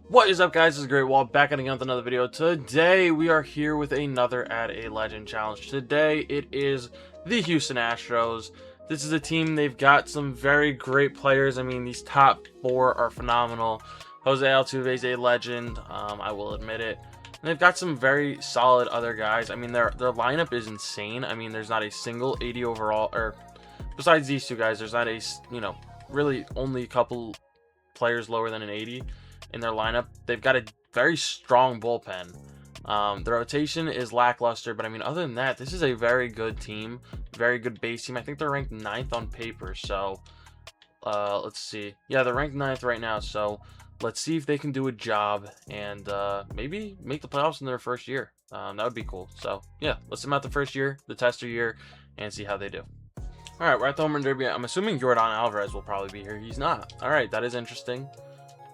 What is up, guys? This is TheGreatWall back at again with another video. Today we are here with another Add A Legend challenge. Today it is the Houston Astros. This is a team, they've got some very great players. I mean, these top four are phenomenal. Jose Altuve is a legend, I will admit it. And they've got some very solid other guys. I mean, their lineup is insane. I mean, there's not a single 80 overall, or besides these two guys, there's not a, really only a couple players lower than an 80 in their lineup. They've got a very strong bullpen. The rotation is lackluster, but I mean, other than that, this is a very good team, very good base team. I think they're ranked 9th on paper, so let's see. Yeah, they're ranked 9th right now, so let's see if they can do a job and maybe make the playoffs in their first year. That would be cool. So yeah, let's see them out the first year, the tester year, and see how they do. All right, we're at the home run derby. I'm assuming Jordan Alvarez will probably be here. He's not. All right, that is interesting.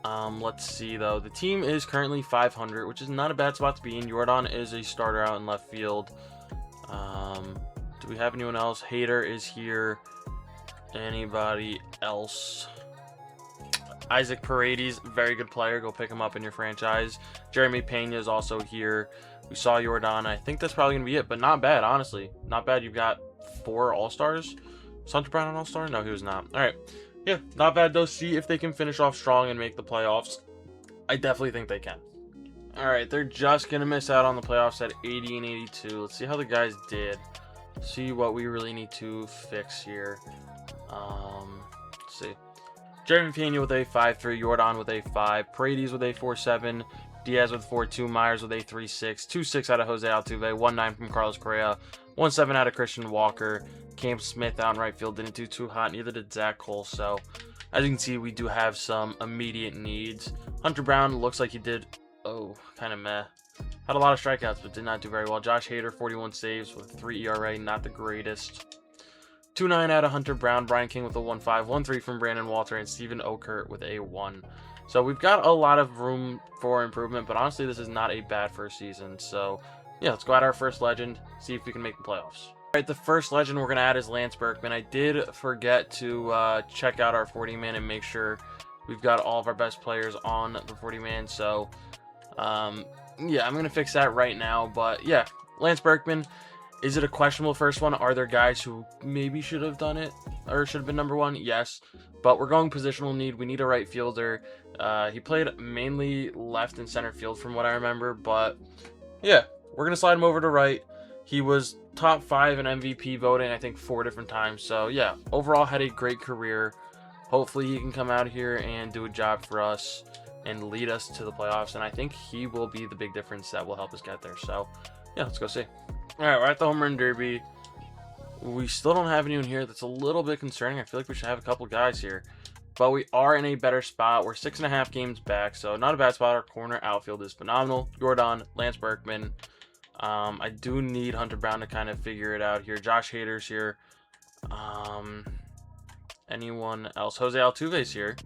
Let's see though. The team is currently 500, which is not a bad spot to be in. Jordan is a starter out in left field. Do we have anyone else? Hader is here. Anybody else? Isaac Paredes, very good player. Go pick him up in your franchise. Jeremy Pena is also here. We saw Jordan. I think that's probably gonna be it, but not bad, honestly. Not bad. You've got 4 All-Stars. Was Hunter Brown an All-Star? No, he was not. All right. Yeah, not bad though. See if they can finish off strong and make the playoffs. I definitely think they can. All right, they're just going to miss out on the playoffs at 80 and 82. Let's see how the guys did. See what we really need to fix here. Let's see. Jeremy Pena with a 5.3, Jordan with a 5, Paredes with a 4.7, Diaz with 4.2, Myers with a 3.6, 2.6 out of Jose Altuve, 1.9 from Carlos Correa, 1.7 out of Christian Walker. Cam Smith out in right field didn't do too hot, neither did Zach Cole. So as you can see, we do have some immediate needs. Hunter Brown looks like he did kind of meh. Had a lot of strikeouts but did not do very well. Josh Hader, 41 saves with 3 ERA, not the greatest. 2.9 out of Hunter Brown, Brian King with a 1.5, 1.3 from Brandon Walter, and Steven Okert with a 1. So we've got a lot of room for improvement, but honestly this is not a bad first season. So yeah, let's go at our first legend, see if we can make the playoffs. All right, the first legend we're going to add is Lance Berkman. I did forget to check out our 40-man and make sure we've got all of our best players on the 40-man. So, yeah, I'm going to fix that right now. But, yeah, Lance Berkman, is it a questionable first one? Are there guys who maybe should have done it or should have been number 1? Yes, but we're going positional need. We need a right fielder. He played mainly left and center field from what I remember. But, yeah, we're going to slide him over to right. He was top 5 in MVP voting, I think 4 different times. So yeah, overall had a great career. Hopefully he can come out here and do a job for us and lead us to the playoffs. And I think he will be the big difference that will help us get there. So yeah, let's go see. All right, we're at the home run derby. We still don't have anyone here. That's a little bit concerning. I feel like we should have a couple guys here. But we are in a better spot. We're 6.5 games back. So not a bad spot. Our corner outfield is phenomenal. Jordan, Lance Berkman. I do need Hunter Brown to kind of figure it out here. Josh Hader's here. Anyone else? Jose Altuve's here,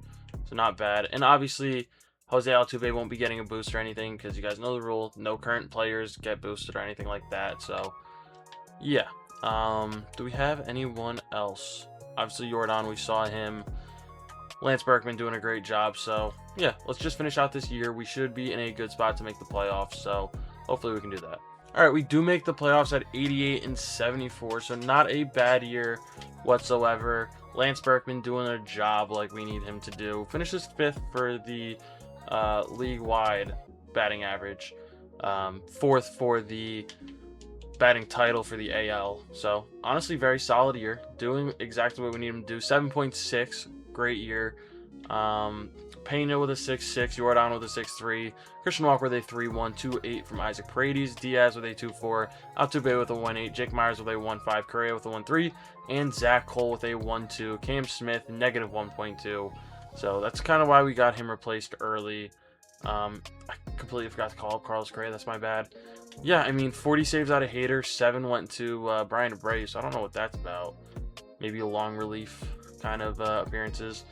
so not bad. And obviously, Jose Altuve won't be getting a boost or anything because you guys know the rule. No current players get boosted or anything like that. So, yeah. Do we have anyone else? Obviously, Jordan, we saw him. Lance Berkman doing a great job. So, yeah, let's just finish out this year. We should be in a good spot to make the playoffs. So, hopefully we can do that. All right, we do make the playoffs at 88 and 74, so not a bad year whatsoever. Lance Berkman doing a job like we need him to do. Finishes 5th for the league-wide batting average. 4th for the batting title for the AL. So, honestly, very solid year. Doing exactly what we need him to do. 7.6, great year. Pena with a 6.6, Jordan with a 6.3, Christian Walker with a 3.1, 2.8 from Isaac Paredes, Diaz with a 2.4, Altuve with a 1.8, Jake Myers with a 1.5, Correa with a 1.3, and Zach Cole with a 1.2, Cam Smith negative 1.2. So that's kind of why we got him replaced early. I completely forgot to call up Carlos Correa. That's my bad. Yeah, I mean, 40 saves out of Hader, 7 went to Brian Bray, so I don't know what that's about. Maybe a long relief kind of appearances.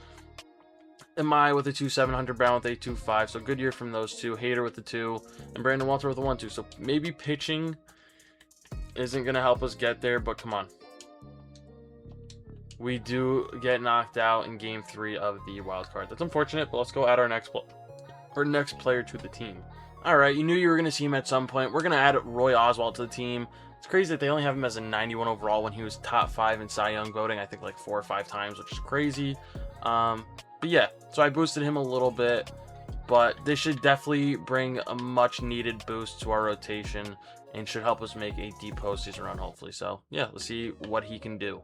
MI with a 2.7, Hunter Brown with a 2.5, so good year from those two. Hader with the 2, and Brandon Walter with a 1.2. So maybe pitching isn't going to help us get there, but come on. We do get knocked out in Game 3 of the wild card. That's unfortunate, but let's go at our next Our next player to the team. Alright, you knew you were going to see him at some point. We're going to add Roy Oswalt to the team. It's crazy that they only have him as a 91 overall when he was top 5 in Cy Young voting, I think like 4 or 5 times, which is crazy. But yeah, so I boosted him a little bit, but this should definitely bring a much needed boost to our rotation and should help us make a deep postseason run, hopefully. So yeah, let's see what he can do.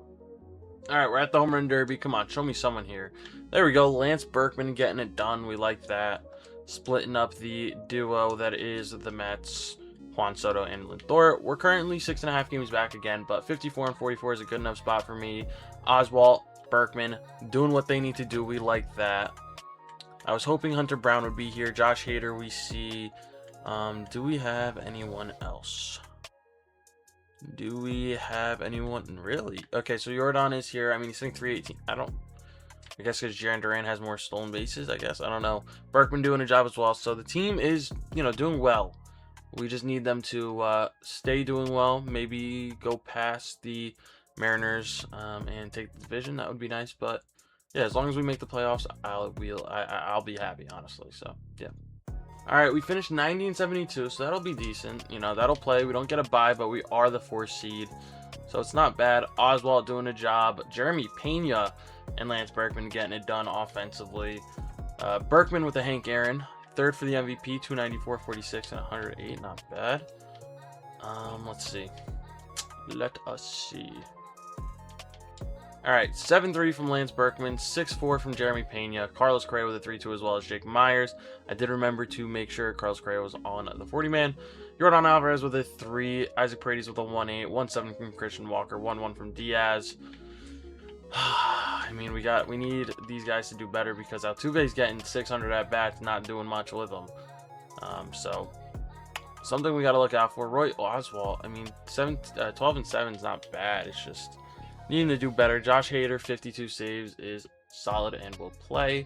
Alright, we're at the home run derby. Come on, show me someone here. There we go, Lance Berkman getting it done. We like that. Splitting up the duo that is the Mets, Juan Soto and Lindor. We're currently 6.5 games back again, but 54 and 44 is a good enough spot for me. Oswalt, Berkman, doing what they need to do. We like that. I was hoping Hunter Brown would be here. Josh Hader, we see. Do we have anyone else? Do we have anyone? Really? Okay, so Jordan is here. I mean, he's hitting 318. I guess because Jarren Duran has more stolen bases, I guess. I don't know. Berkman doing a job as well. So the team is, doing well. We just need them to stay doing well. Maybe go past the Mariners and take the division. That would be nice. But yeah, as long as we make the playoffs, I'll be happy, honestly. So yeah. All right, we finished 90 and 72, so that'll be decent. That'll play. We don't get a bye, but we are the 4th seed, so it's not bad. Oswalt doing a job. Jeremy Pena and Lance Berkman getting it done offensively. Berkman with a Hank Aaron, 3rd for the MVP, 294, 46, and 108. Not bad. Let's see. Let us see. All right, 7-3 from Lance Berkman, 6-4 from Jeremy Pena, Carlos Correa with a 3-2 as well as Jake Myers. I did remember to make sure Carlos Correa was on the 40-man. Jordan Alvarez with a 3, Isaac Paredes with a 1-8, 1-7 from Christian Walker, 1-1 from Diaz. I mean, we need these guys to do better because Altuve's getting 600 at bats, not doing much with them. So something we got to look out for. Roy Oswalt, I mean, 12 and 7 is not bad. It's just needing to do better. Josh Hader, 52 saves is solid and will play.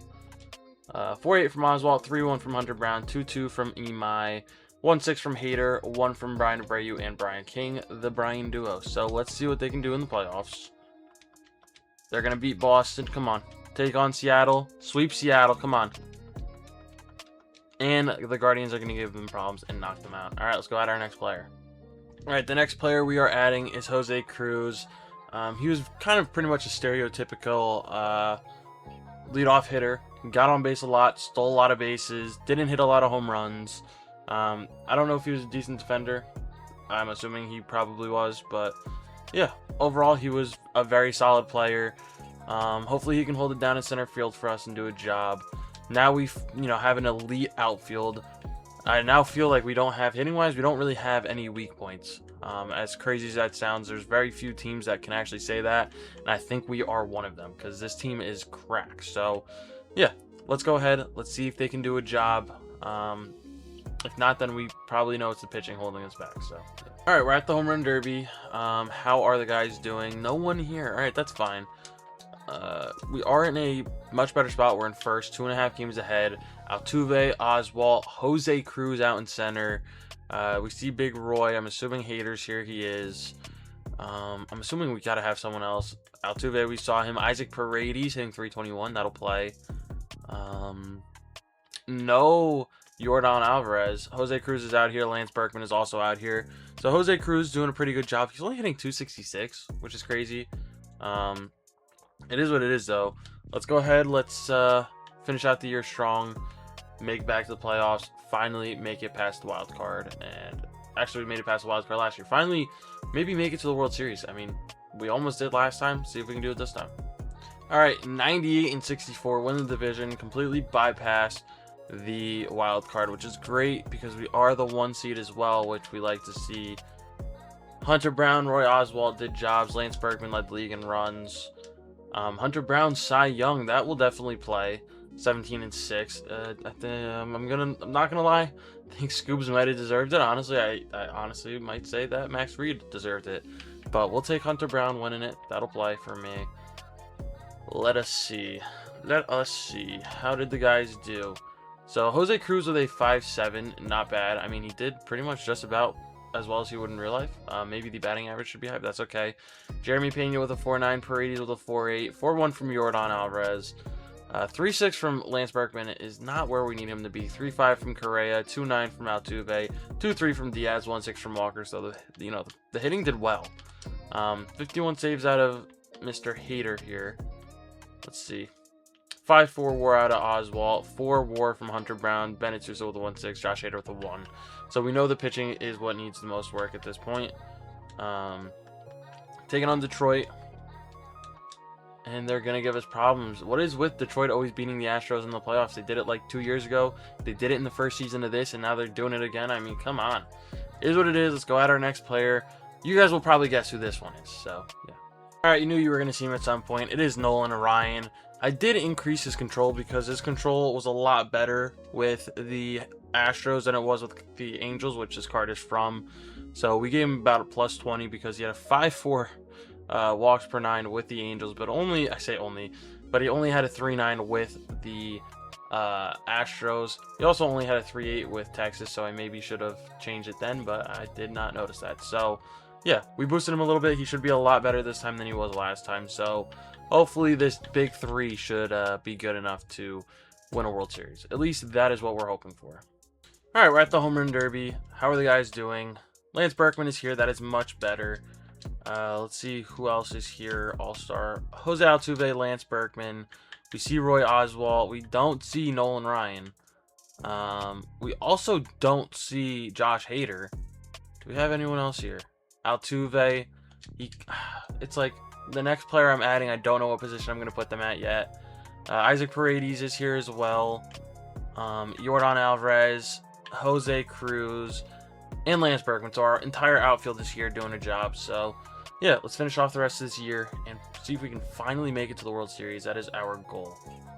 4-8 from Oswalt, 3-1 from Hunter Brown, 2-2 from Imai, 1-6 from Hader, 1 from Brian Abreu and Brian King, the Brian duo. So let's see what they can do in the playoffs. They're going to beat Boston. Come on. Take on Seattle. Sweep Seattle. Come on. And the Guardians are going to give them problems and knock them out. All right, let's go at our next player. All right, the next player we are adding is Jose Cruz. He was kind of pretty much a stereotypical leadoff hitter. Got on base a lot, stole a lot of bases, didn't hit a lot of home runs. I don't know if he was a decent defender. I'm assuming he probably was, but yeah, overall he was a very solid player. Hopefully he can hold it down in center field for us and do a job. Now we have an elite outfield. I now feel like we don't have, hitting-wise, we don't really have any weak points. As crazy as that sounds, there's very few teams that can actually say that, and I think we are one of them because this team is crack. So, yeah, let's go ahead. Let's see if they can do a job. If not, then we probably know it's the pitching holding us back. So, yeah. All right, we're at the home run derby. How are the guys doing? No one here. All right, that's fine. We are in a much better spot. We're in first, 2.5 games ahead. Altuve, Oswalt, Jose Cruz out in center. We see Big Roy. I'm assuming Hader's here. He is. I'm assuming we got to have someone else. Altuve, we saw him. Isaac Paredes hitting 321. That'll play. No Jordan Alvarez. Jose Cruz is out here. Lance Berkman is also out here. So Jose Cruz doing a pretty good job. He's only hitting 266, which is crazy. It is what it is, though. Let's go ahead. Let's finish out the year strong. Make back to the playoffs. Finally make it past the wild card. And actually, we made it past the wild card last year. Finally, maybe make it to the World Series. I mean, we almost did last time. See if we can do it this time. All right, 98 and 64. Win the division. Completely bypass the wild card, which is great because we are the 1 seed as well, which we like to see. Hunter Brown, Roy Oswalt did jobs. Lance Berkman led the league in runs. Hunter Brown, Cy Young, that will definitely play. 17 and 6. I'm not gonna lie. I think Scoobs might have deserved it. Honestly, I honestly might say that Max Fried deserved it. But we'll take Hunter Brown winning it. That'll play for me. Let us see. How did the guys do? So Jose Cruz with a 5.7, not bad. I mean, he did pretty much just about as well as he would in real life. Maybe the batting average should be high, but that's okay. Jeremy Pena with a 4.9, Paredes with a 4.8, 4.1 from Jordan Alvarez. 3-6 from Lance Berkman is not where we need him to be. 3-5 from Correa, 2-9 from Altuve, 2-3 from Diaz, 1-6 from Walker. So the hitting did well. 51 saves out of Mr. Hader here. Let's see. 5-4 WAR out of Oswalt, 4 WAR from Hunter Brown, Bennett Sousa with a 1-6, Josh Hader with a 1. So we know the pitching is what needs the most work at this point. Taking on Detroit, and they're going to give us problems. What is with Detroit always beating the Astros in the playoffs? They did it like 2 years ago. They did it in the first season of this, and now they're doing it again. I mean, come on. It is what it is. Let's go at our next player. You guys will probably guess who this one is, so yeah. All right, you knew you were going to see him at some point. It is Nolan Ryan. I did increase his control because his control was a lot better with the Astros than it was with the Angels, which this card is from. So we gave him about a plus 20 because he had a 5-4 walks per 9 with the Angels, but only, I say only, but he only had a 3-9 with the Astros. He also only had a 3-8 with Texas, so I maybe should have changed it then, but I did not notice that. So yeah, we boosted him a little bit. He should be a lot better this time than he was last time. So hopefully this big three should be good enough to win a World Series. At least that is what we're hoping for. All right, we're at the Home Run Derby. How are the guys doing? Lance Berkman is here. That is much better. Let's see who else is here. All-Star. Jose Altuve, Lance Berkman. We see Roy Oswalt. We don't see Nolan Ryan. We also don't see Josh Hader. Do we have anyone else here? Altuve. It's like the next player I'm adding, I don't know what position I'm going to put them at yet. Isaac Paredes is here as well. Yordan Alvarez, Jose Cruz, and Lance Berkman. So our entire outfield is here doing a job. So yeah, let's finish off the rest of this year and see if we can finally make it to the World Series. That is our goal.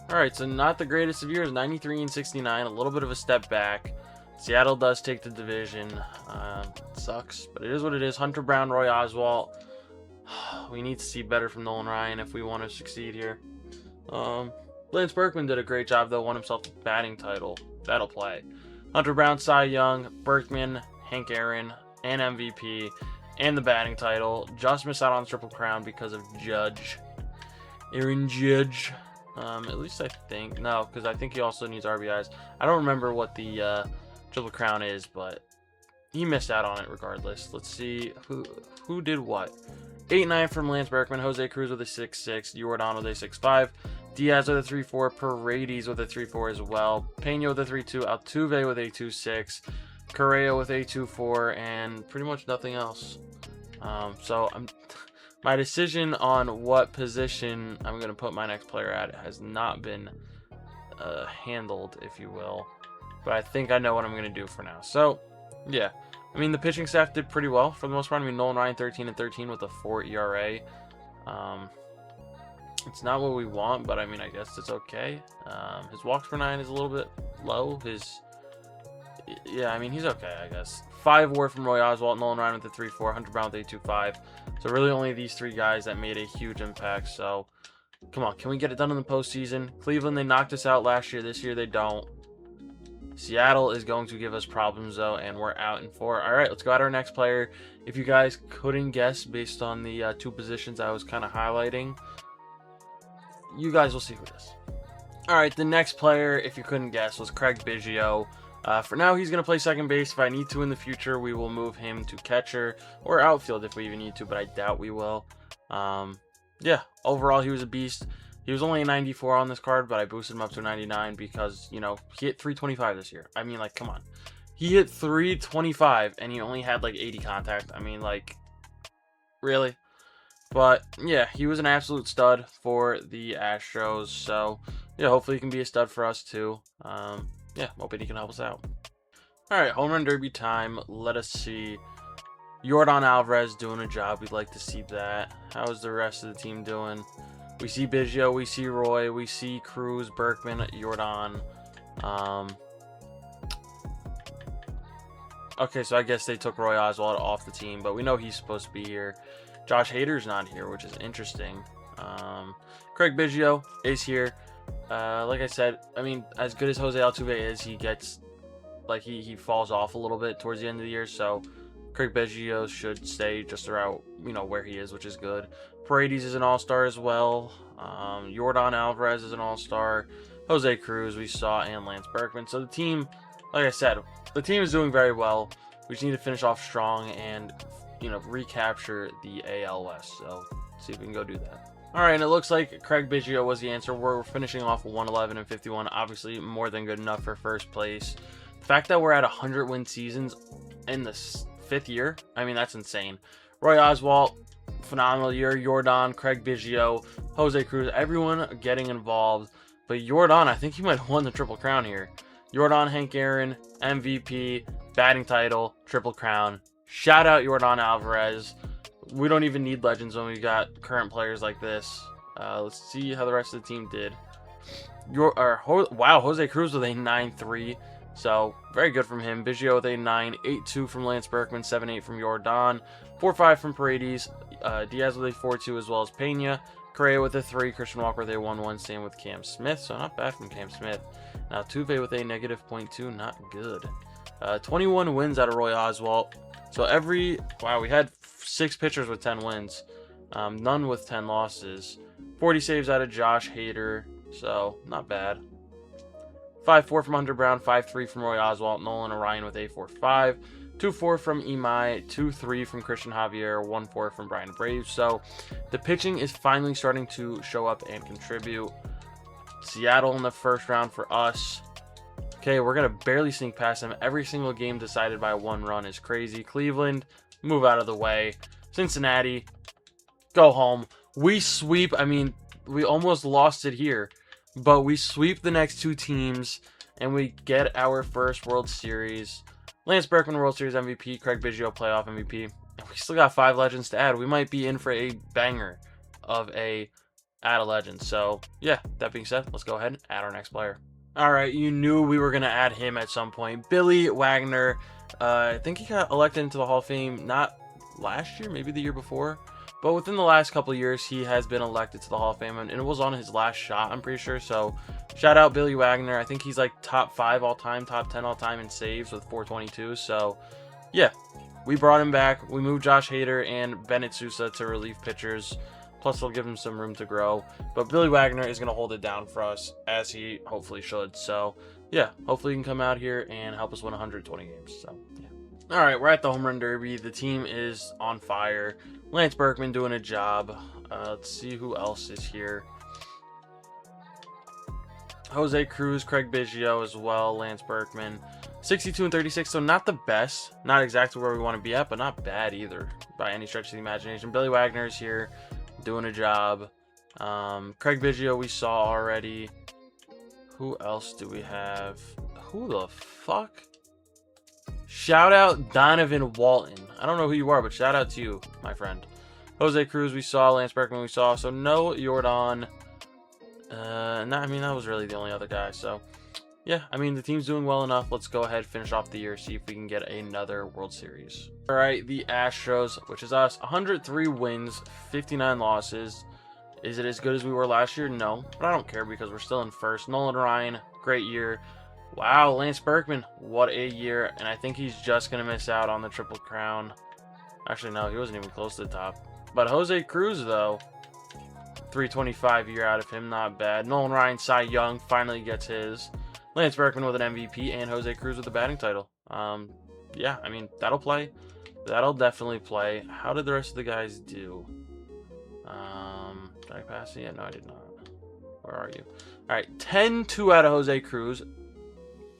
All right, so not the greatest of years, 93 and 69, a little bit of a step back. Seattle does take the division. Sucks, but it is what it is. Hunter Brown, Roy Oswalt. We need to see better from Nolan Ryan if we want to succeed here. Lance Berkman did a great job, though. Won himself the batting title. That'll play. Hunter Brown, Cy Young, Berkman, Hank Aaron, and MVP, and the batting title. Just missed out on the Triple Crown because of Judge. Aaron Judge. At least I think. No, because I think he also needs RBIs. I don't remember what the Triple Crown is, but he missed out on it regardless. Let's see who did what. 8-9 from Lance Berkman, Jose Cruz with a 6-6, Yordan with a 6-5, Diaz with a 3-4, Paredes with a 3-4 as well, Pena with a 3-2, Altuve with a 2-6, Correa with a 2-4, and pretty much nothing else. So my decision on what position I'm going to put my next player at has not been handled, if you will. But I think I know what I'm going to do for now. So, yeah. I mean, the pitching staff did pretty well for the most part. I mean, Nolan Ryan 13 and 13 with a 4 ERA. It's not what we want, but I mean, I guess it's okay. His walks per 9 is a little bit low. Yeah, I mean, he's okay, I guess. 5 WAR from Roy Oswalt, Nolan Ryan with a 3-4, Hunter Brown with a 2-5. So really only these three guys that made a huge impact. So, come on, can we get it done in the postseason? Cleveland, they knocked us out last year. This year, they don't. Seattle is going to give us problems, though, and we're out in 4. All right, let's go at our next player. If you guys couldn't guess based on the two positions I was kind of highlighting, you guys will see who it is. All right, the next player, if you couldn't guess, was Craig Biggio. For now, he's going to play second base. If I need to in the future, we will move him to catcher or outfield if we even need to, but I doubt we will. Yeah, overall, he was a beast. He was only a 94 on this card, but I boosted him up to a 99 because, you know, he hit 325 this year. I mean, like, come on. He hit 325, and he only had, like, 80 contact. I mean, like, really? But, yeah, he was an absolute stud for the Astros. So, yeah, hopefully he can be a stud for us, too. Yeah, hoping he can help us out. All right, home run derby time. Let us see. Yordan Alvarez doing a job. We'd like to see that. How's the rest of the team doing? We see Biggio, we see Roy, we see Cruz, Berkman, Yordan. Okay, so I guess they took Roy Oswalt off the team, but we know he's supposed to be here. Josh Hader's not here, which is interesting. Craig Biggio is here. Like I said, I mean, as good as Jose Altuve is, he gets, like, he falls off a little bit towards the end of the year, so Craig Biggio should stay just around, you know, where he is, which is good. Paredes is an all-star as well. Yordan Alvarez is an all-star. Jose Cruz we saw, and Lance Berkman. So the team, like I said, the team is doing very well. We just need to finish off strong and, you know, recapture the AL West. So see if we can go do that. All right, and it looks like Craig Biggio was the answer. We're finishing off 111 and 51. Obviously, more than good enough for first place. The fact that we're at 100 win seasons in the 5th year, I mean, that's insane. Roy Oswalt, phenomenal year. Yordan, Craig Biggio, Jose Cruz, everyone getting involved. But Yordan, I think he might have won the Triple Crown here. Yordan, Hank Aaron, MVP, batting title, Triple Crown. Shout out Yordan Alvarez. We don't even need legends when we got current players like this. Let's see how the rest of the team did. Wow, Jose Cruz with a 9-3. So, very good from him. Biggio with a 9, 8-2 from Lance Berkman, 7-8 from Yordan, 4-5 from Paredes, Diaz with a 4-2 as well as Pena, Correa with a 3, Christian Walker with a 1-1, same with Cam Smith, so not bad from Cam Smith. Now, Tuve with a -0.2, not good. 21 wins out of Roy Oswalt. So wow, we had 6 pitchers with 10 wins, none with 10 losses. 40 saves out of Josh Hader, so not bad. 5-4 from Hunter Brown, 5-3 from Roy Oswalt, Nolan Orion with a 4-5, 2-4 from Imai, 2-3 from Christian Javier, 1-4 from Brian Braves. So the pitching is finally starting to show up and contribute. Seattle in the first round for us. Okay, we're going to barely sneak past them. Every single game decided by 1 run is crazy. Cleveland, move out of the way. Cincinnati, go home. We sweep. I mean, we almost lost it here. But we sweep the next 2 teams, and we get our first World Series. Lance Berkman, World Series MVP. Craig Biggio, playoff MVP. And we still got 5 legends to add. We might be in for a banger of a Add A Legend. So, yeah, that being said, let's go ahead and add our next player. All right, you knew we were going to add him at some point. Billy Wagner. I think he got elected into the Hall of Fame not last year, maybe the year before. But within the last couple of years, he has been elected to the Hall of Fame, and it was on his last shot, I'm pretty sure. So, shout out Billy Wagner. I think he's like top 5 all-time, top 10 all-time in saves with 422. So, yeah, we brought him back. We moved Josh Hader and Bennett Sousa to relief pitchers. Plus, they'll give him some room to grow. But Billy Wagner is going to hold it down for us, as he hopefully should. So, yeah, hopefully he can come out here and help us win 120 games. So, yeah. All right, we're at the Home Run Derby. The team is on fire. Lance Berkman doing a job. Let's see who else is here. Jose Cruz, Craig Biggio as well, Lance Berkman. 62 and 36, so not the best. Not exactly where we want to be at, but not bad either by any stretch of the imagination. Billy Wagner is here doing a job. Craig Biggio we saw already. Who else do we have? Who the fuck? Shout out Donovan Walton. I don't know who you are, but shout out to you, my friend. Jose Cruz we saw, Lance Berkman we saw, so no Yordan. I mean, that was really the only other guy. So, yeah, I mean, the team's doing well enough. Let's go ahead, finish off the year, see if we can get another World Series. All right, the Astros, which is us, 103 wins, 59 losses. Is it as good as we were last year? No, but I don't care because we're still in first. Nolan Ryan, great year. Wow, Lance Berkman, what a year. And I think he's just going to miss out on the Triple Crown. Actually, no, he wasn't even close to the top. But Jose Cruz, though, 325 year out of him, not bad. Nolan Ryan, Cy Young, finally gets his. Lance Berkman with an MVP, and Jose Cruz with the batting title. Yeah, I mean, that'll play. That'll definitely play. How did the rest of the guys do? Did I pass it? Yeah, no, I did not. Where are you? All right, 10-2 out of Jose Cruz.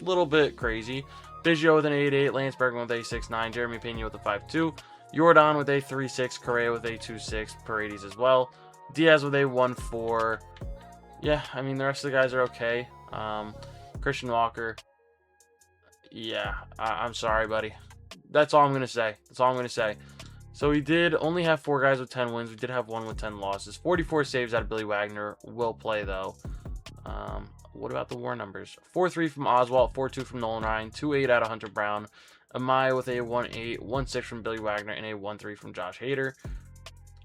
Little bit crazy. Biggio with an 8-8, Lance Berkman with a 6-9, Jeremy Pena with a 5-2, Yordan with a 3-6, Correa with a 2-6, Paredes as well, Diaz with a 1-4. Yeah, I mean, the rest of the guys are okay. Christian Walker. Yeah, I'm sorry, buddy. That's all I'm going to say. That's all I'm going to say. So we did only have 4 guys with 10 wins. We did have 1 with 10 losses. 44 saves out of Billy Wagner. Will play, though. What about the WAR numbers? 4-3 from Oswalt, 4-2 from Nolan Ryan, 2-8 out of Hunter Brown, Amaya with a 1-8, 1-6 from Billy Wagner, and a 1-3 from Josh Hader.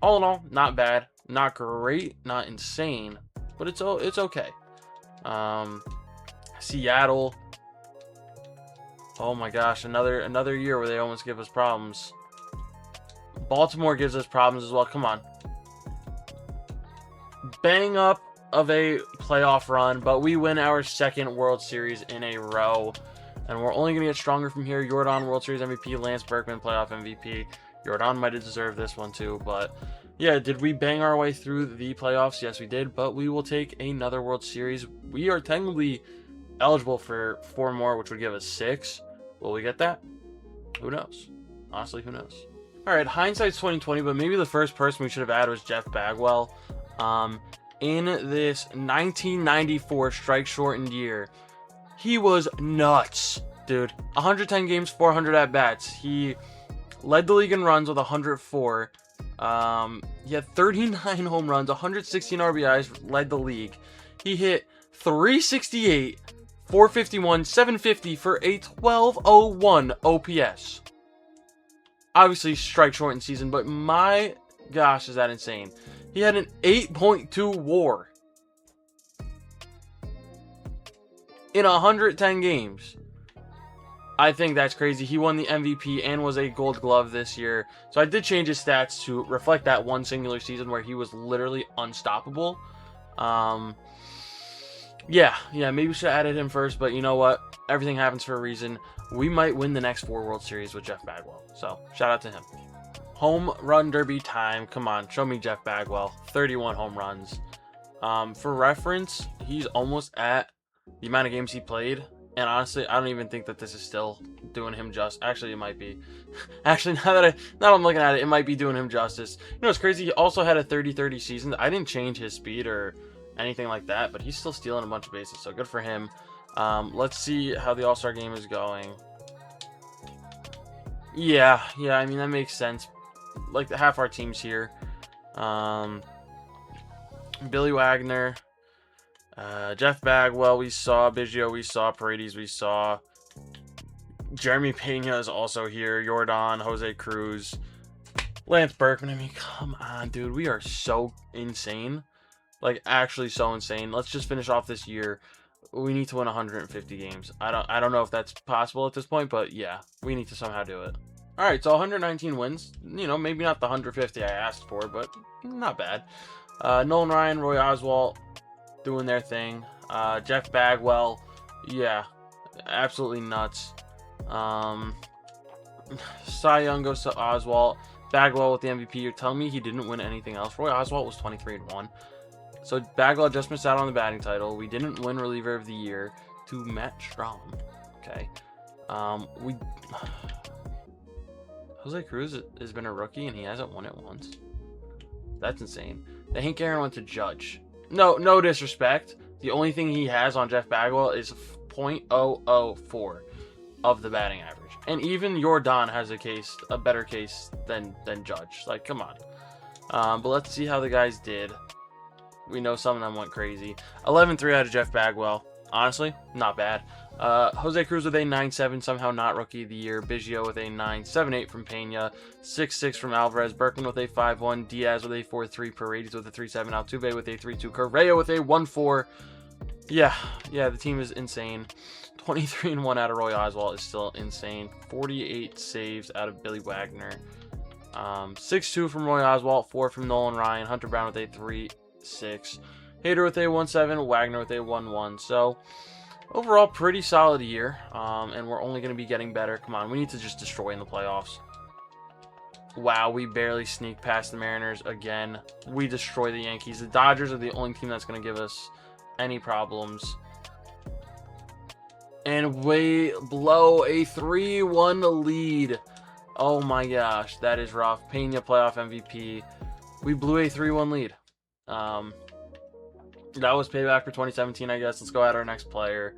All in all, not bad. Not great. Not insane. But it's okay. Seattle. Oh my gosh, another year where they almost give us problems. Baltimore gives us problems as well. Come on. bang up of a playoff run, but we win our second World Series in a row. And we're only going to get stronger from here. Jordan, World Series MVP. Lance Berkman, playoff MVP. Jordan might have deserved this one too, but yeah, did we bang our way through the playoffs? Yes, we did, but we will take another World Series. We are technically eligible for 4 more, which would give us 6. Will we get that? Who knows? Honestly, who knows? All right, hindsight's 2020, but maybe the first person we should have added was Jeff Bagwell. In this 1994 strike-shortened year, he was nuts, dude. 110 games, 400 at-bats. He led the league in runs with 104. He had 39 home runs, 116 RBIs, led the league. He hit 368, 451, 750 for a 1201 OPS. Obviously, strike-shortened season, but my gosh, is that insane. He had an 8.2 WAR in 110 games. I think that's crazy. He won the MVP and was a Gold Glove this year. So I did change his stats to reflect that one singular season where he was literally unstoppable. Yeah, maybe we should have added him first, but you know what? Everything happens for a reason. We might win the next 4 World Series with Jeff Bagwell. So shout out to him. Home run derby time. Come on, show me Jeff Bagwell. 31 home runs. For reference, he's almost at the amount of games he played. And honestly, I don't even think that this is still doing him justice. Actually, it might be. Actually, now that I'm looking at it, it might be doing him justice. You know, it's crazy. He also had a 30-30 season. I didn't change his speed or anything like that, but he's still stealing a bunch of bases. So good for him. Let's see how the All-Star game is going. Yeah. I mean, that makes sense. Like, half our team's here. Billy Wagner. Jeff Bagwell, we saw. Biggio, we saw. Paredes, we saw. Jeremy Pena is also here. Jordan, Jose Cruz. Lance Berkman. I mean, come on, dude. We are so insane. Like, actually so insane. Let's just finish off this year. We need to win 150 games. I don't know if that's possible at this point, but yeah, we need to somehow do it. All right, so 119 wins. You know, maybe not the 150 I asked for, but not bad. Nolan Ryan, Roy Oswalt doing their thing. Jeff Bagwell, yeah, absolutely nuts. Cy Young goes to Oswalt. Bagwell with the MVP. You're telling me he didn't win anything else? Roy Oswalt was 23-1. So Bagwell just missed out on the batting title. We didn't win reliever of the year to Matt Strom. Okay. Jose Cruz has been a rookie and he hasn't won it once. That's insane. The Hank Aaron went to Judge. No disrespect. The only thing he has on Jeff Bagwell is .004 of the batting average. And even Jordan has a better case than Judge. Like, come on. But let's see how the guys did. We know some of them went crazy. 11-3 out of Jeff Bagwell. Honestly, not bad. Jose Cruz with a 9.7, somehow not rookie of the year. Biggio with a 9.78 from Pena. 6.6 from Alvarez. Berkman with a 5.1. Diaz with a 4.3. Paredes with a 3.7. Altuve with a 3.2. Correa with a 1.4. Yeah, the team is insane. 23-1 out of Roy Oswalt is still insane. 48 saves out of Billy Wagner. 6.2 from Roy Oswalt. 4 from Nolan Ryan. Hunter Brown with a 3.6. Hader with a 1.7. Wagner with a 1.1. So overall, pretty solid year. And we're only going to be getting better. Come on, we need to just destroy in the playoffs. Wow, we barely sneak past the Mariners again. We destroy the Yankees. The Dodgers are the only team that's going to give us any problems. And we blow a 3-1 lead. Oh my gosh, that is rough. Pena, playoff MVP. We blew a 3-1 lead. That was payback for 2017, I guess. Let's go at our next player.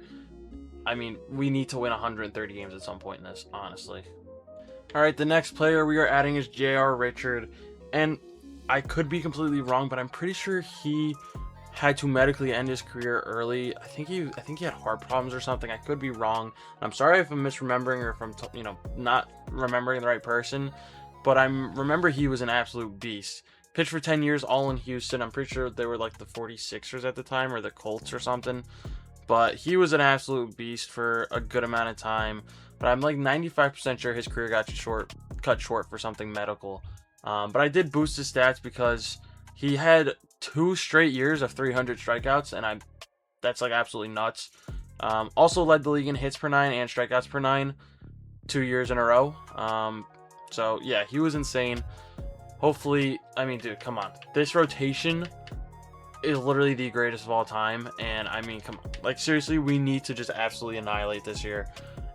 I mean, we need to win 130 games at some point in this, honestly. All right, the next player we are adding is J.R. Richard. And I could be completely wrong, but I'm pretty sure he had to medically end his career early. I think he had heart problems or something. I could be wrong. I'm sorry if I'm misremembering or if I'm not remembering the right person, but I remember he was an absolute beast. Pitched for 10 years, all in Houston. I'm pretty sure they were like the 46ers at the time or the Colts or something. But he was an absolute beast for a good amount of time. But I'm like 95% sure his career got cut short for something medical. But I did boost his stats because He had 2 straight years of 300 strikeouts, and that's like absolutely nuts. Also led the league in hits per 9 and strikeouts per 9 2 years in a row. So yeah, he was insane. Hopefully, I mean, dude, come on. This rotation is literally the greatest of all time, and I mean, come on. Like, seriously, we need to just absolutely annihilate this year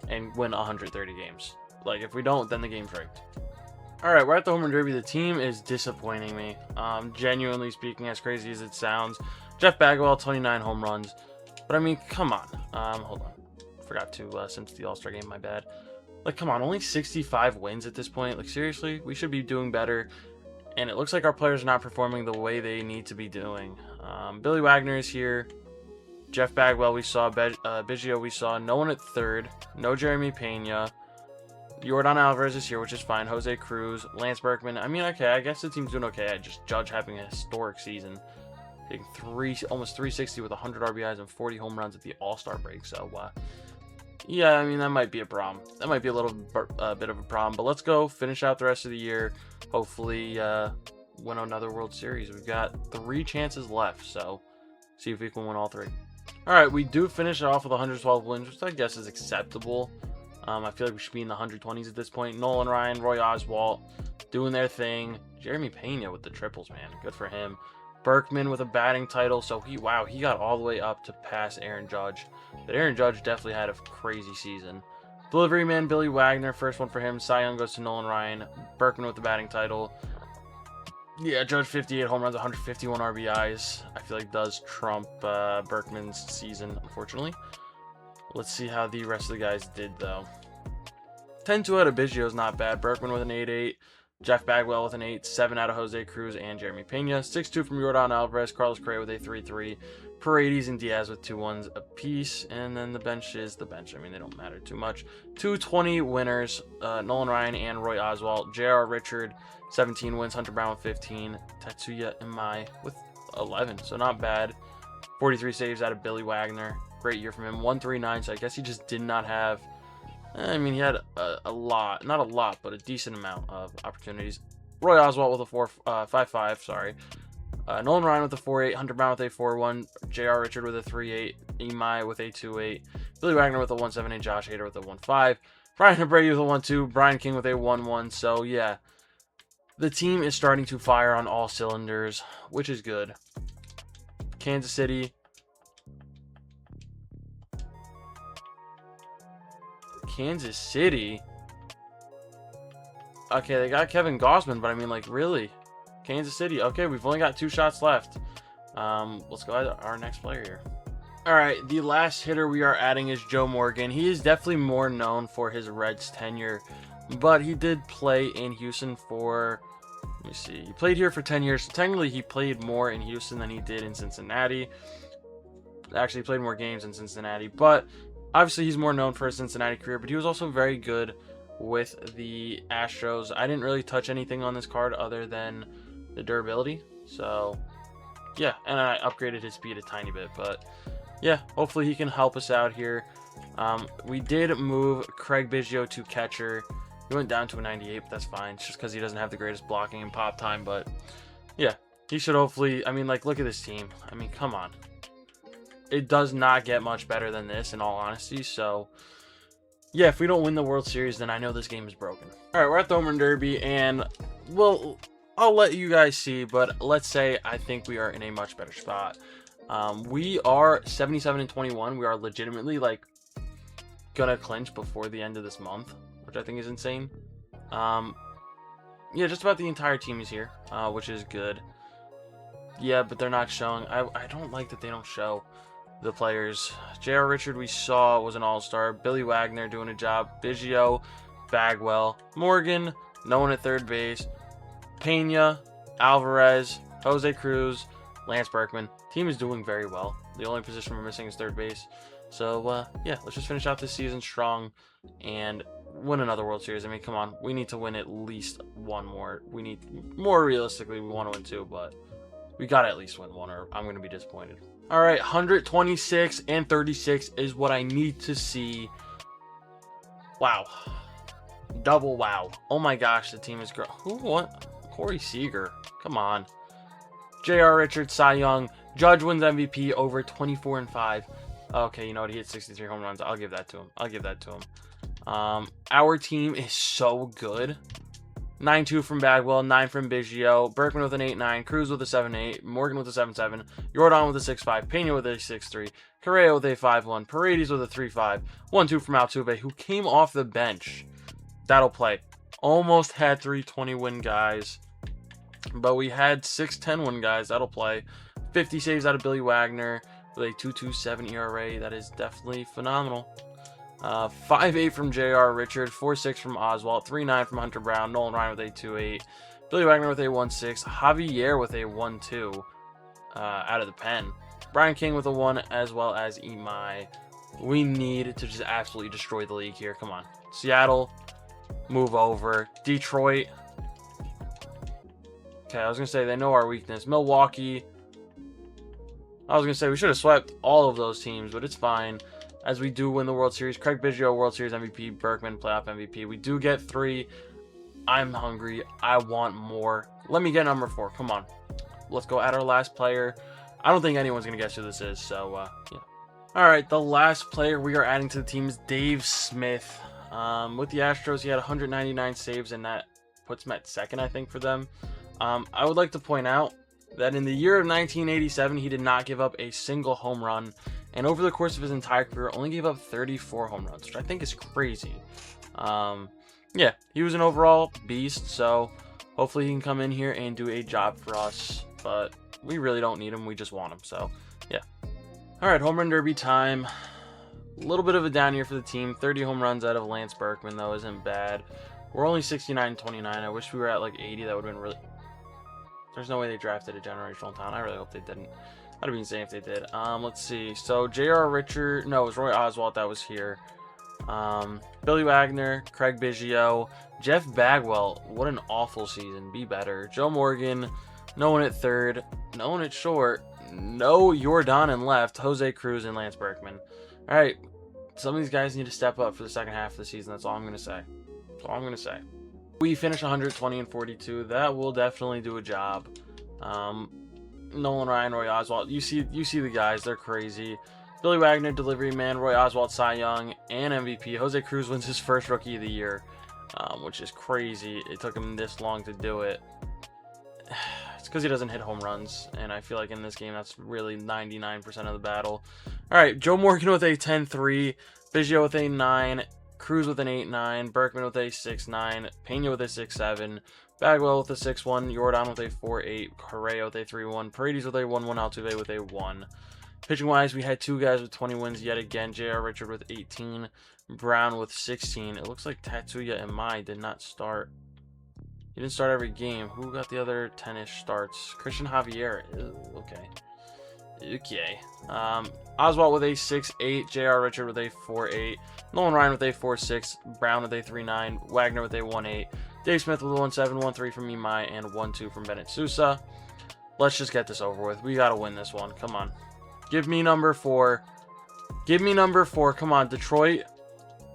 and win 130 games. Like, if we don't, then the game's rigged. Alright, we're at the Home Run Derby. The team is disappointing me. Genuinely speaking, as crazy as it sounds. Jeff Bagwell, 29 home runs. But I mean, come on. Hold on. Forgot to since the All-Star game, my bad. Like, come on, only 65 wins at this point. Like, seriously, we should be doing better. And it looks like our players are not performing the way they need to be doing. Billy Wagner is here. Jeff Bagwell, we saw. Biggio, we saw. No one at third. No Jeremy Pena. Yordan Alvarez is here, which is fine. Jose Cruz. Lance Berkman. I mean, okay, I guess the team's doing okay. Just Judge having a historic season. Hitting almost 360 with 100 RBIs and 40 home runs at the All-Star break. So, yeah, I mean, that might be a problem. That might be a little bit of a problem. But let's go finish out the rest of the year. Hopefully, win another World Series. We've got 3 chances left. So, see if we can win all 3. All right, we do finish it off with 112 wins, which I guess is acceptable. I feel like we should be in the 120s at this point. Nolan Ryan, Roy Oswalt doing their thing. Jeremy Pena with the triples, man. Good for him. Berkman with a batting title. So, he got all the way up to pass Aaron Judge. But Aaron Judge definitely had a crazy season. Delivery man, Billy Wagner. First one for him. Cy Young goes to Nolan Ryan. Berkman with the batting title. Yeah, Judge 58 home runs, 151 RBIs. I feel like does trump Berkman's season, unfortunately. Let's see how the rest of the guys did, though. 10-2 out of Biggio is not bad. Berkman with an 8-8. Jeff Bagwell with an 8. 7 out of Jose Cruz and Jeremy Pena. 6-2 from Yordan Alvarez. Carlos Correa with a 3-3. Paredes and Diaz with 2-1s apiece. And then the bench is the bench. I mean, they don't matter too much. 220 winners. Nolan Ryan and Roy Oswalt. J.R. Richard, 17 wins. Hunter Brown with 15. Tatsuya Imai with 11. So not bad. 43 saves out of Billy Wagner. Great year from him. 139. So I guess he just did not have... I mean, he had a lot. Not a lot, but a decent amount of opportunities. Roy Oswalt with a 5-5. Sorry. Nolan Ryan with a 4-8, Hunter Brown with a 4-1, J.R. Richard with a 3-8, Imai with a 2-8, Billy Wagner with a 1-7, Josh Hader with a 1-5, Brian Brady with a 1-2, Brian King with a 1-1. So, yeah, the team is starting to fire on all cylinders, which is good. Kansas City. Kansas City? Okay, they got Kevin Gausman, but I mean, like, really? Kansas City. Okay, we've only got 2 shots left. Let's go at our next player here. All right, the last hitter we are adding is Joe Morgan. He is definitely more known for his Reds tenure, but he did play in Houston for, let me see, he played here for 10 years. So technically, he played more in Houston than he did in Cincinnati. Actually, he played more games in Cincinnati, but obviously he's more known for his Cincinnati career, but he was also very good with the Astros. I didn't really touch anything on this card other than the durability. So, yeah, and I upgraded his speed a tiny bit, but yeah, hopefully he can help us out here. We did move Craig Biggio to catcher. He went down to a 98, but that's fine. It's just because he doesn't have the greatest blocking and pop time, but yeah, he should hopefully, I mean, like, look at this team. I mean, come on. It does not get much better than this, in all honesty, so yeah, if we don't win the World Series, then I know this game is broken. All right, we're at the Home Run Derby, and, well, I'll let you guys see, but let's say I think we are in a much better spot. We are 77-21. We are legitimately, like, gonna clinch before the end of this month, which I think is insane. Yeah, just about the entire team is here, which is good. Yeah, but they're not showing. I don't like that they don't show the players. J.R. Richard, we saw, was an all-star. Billy Wagner doing a job. Biggio, Bagwell, Morgan, no one at third base. Pena, Alvarez, Jose Cruz, Lance Berkman. Team is doing very well. The only position we're missing is third base. So, yeah, let's just finish out this season strong and win another World Series. I mean, come on. We need to win at least one more. We need, more realistically, we want to win 2, but we got to at least win 1 or I'm going to be disappointed. All right, 126 and 36 is what I need to see. Wow. Double wow. Oh my gosh, the team is growing. Who won? Corey Seager. Come on. J.R. Richards, Cy Young. Judge wins MVP over 24-5. Okay, you know what? He hit 63 home runs. I'll give that to him. Our team is so good. 9-2 from Bagwell, 9 from Biggio, Berkman with an 8-9, Cruz with a 7-8, Morgan with a 7-7, Jordan with a 6-5, Pena with a 6-3, Correa with a 5-1, Paredes with a 3-5, 1-2 from Altuve, who came off the bench. That'll play. Almost had 320 win guys, but we had 610 win guys. That'll play. 50 saves out of Billy Wagner with a 2.27 ERA. That is definitely phenomenal. 5-8 from J.R. Richard, 4-6 from Oswalt, 3-9 from Hunter Brown, Nolan Ryan with a 2-8, Billy Wagner with a 1-6, Javier with a 1-2 out of the pen, Brian King with a 1, as well as Imai. We need to just absolutely destroy the league here. Come on. Seattle, move over. Detroit. Okay, I was going to say they know our weakness. Milwaukee. I was going to say we should have swept all of those teams, but it's fine. As we do win the World Series. Craig Biggio, World Series MVP. Berkman, playoff MVP. We do get 3. I'm hungry. I want more. Let me get number 4. Come on. Let's go add our last player. I don't think anyone's going to guess who this is, so, yeah. Alright, the last player we are adding to the team is Dave Smith. With the Astros, he had 199 saves, and that puts him at second, I think, for them. I would like to point out that in the year of 1987, he did not give up a single home run. And over the course of his entire career, only gave up 34 home runs, which I think is crazy. Yeah, he was an overall beast, so hopefully he can come in here and do a job for us. But we really don't need him. We just want him, so yeah. All right, home run derby time. A little bit of a down year for the team. 30 home runs out of Lance Berkman, though, isn't bad. We're only 69-29. I wish we were at like 80. That would have been really... There's no way they drafted a generational talent. I really hope they didn't. That'd be insane if they did. Let's see. So J.R. Richard, no, it was Roy Oswalt that was here. Billy Wagner, Craig Biggio, Jeff Bagwell. What an awful season. Be better. Joe Morgan, no one at third, no one at short, no Jordan in left, Jose Cruz and Lance Berkman. All right, some of these guys need to step up for the second half of the season. That's all I'm gonna say. That's all I'm gonna say. We finished 120-42. That will definitely do a job. Nolan Ryan, Roy Oswalt. You see the guys. They're crazy. Billy Wagner, delivery man. Roy Oswalt, Cy Young, and MVP. Jose Cruz wins his first Rookie of the Year, which is crazy. It took him this long to do it. It's because he doesn't hit home runs, and I feel like in this game that's really 99% of the battle. All right, Joe Morgan with a 10-3, Biggio with a 9, Cruz with an 8-9, Berkman with a 6-9, Pena with a 6-7, Bagwell with a 6-1, Jordan with a 4-8, Correa with a 3-1, Paredes with a 1-1, Altuve with a 1. Pitching wise, we had 2 guys with 20 wins yet again. J.R. Richard with 18, Brown with 16. It looks like Tatsuya Imai did not start. He didn't start every game. Who got the other 10-ish starts? Christian Javier. Ew, okay. Oswalt with a 6-8, J.R. Richard with a 4-8, Nolan Ryan with a 4-6, Brown with a 3-9, Wagner with a 1-8, Dave Smith with a 1-7, 1-3 from Imai, and 1-2 from Bennett Sousa. Let's just get this over with. We got to win this one. Come on. Give me number 4. Give me number 4. Come on, Detroit.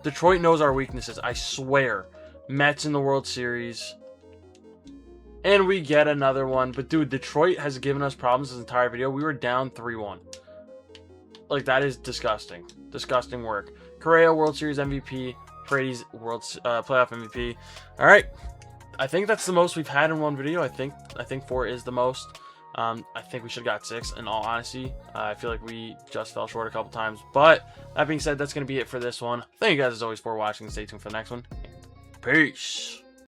Detroit knows our weaknesses. I swear. Mets in the World Series. And we get another one. But, dude, Detroit has given us problems this entire video. We were down 3-1. Like, that is disgusting. Disgusting work. Correa, World Series MVP. Paredes, playoff MVP. All right. I think that's the most we've had in one video. I think 4 is the most. I think we should have got 6, in all honesty. I feel like we just fell short a couple times. But, that being said, that's going to be it for this one. Thank you guys, as always, for watching. Stay tuned for the next one. Peace.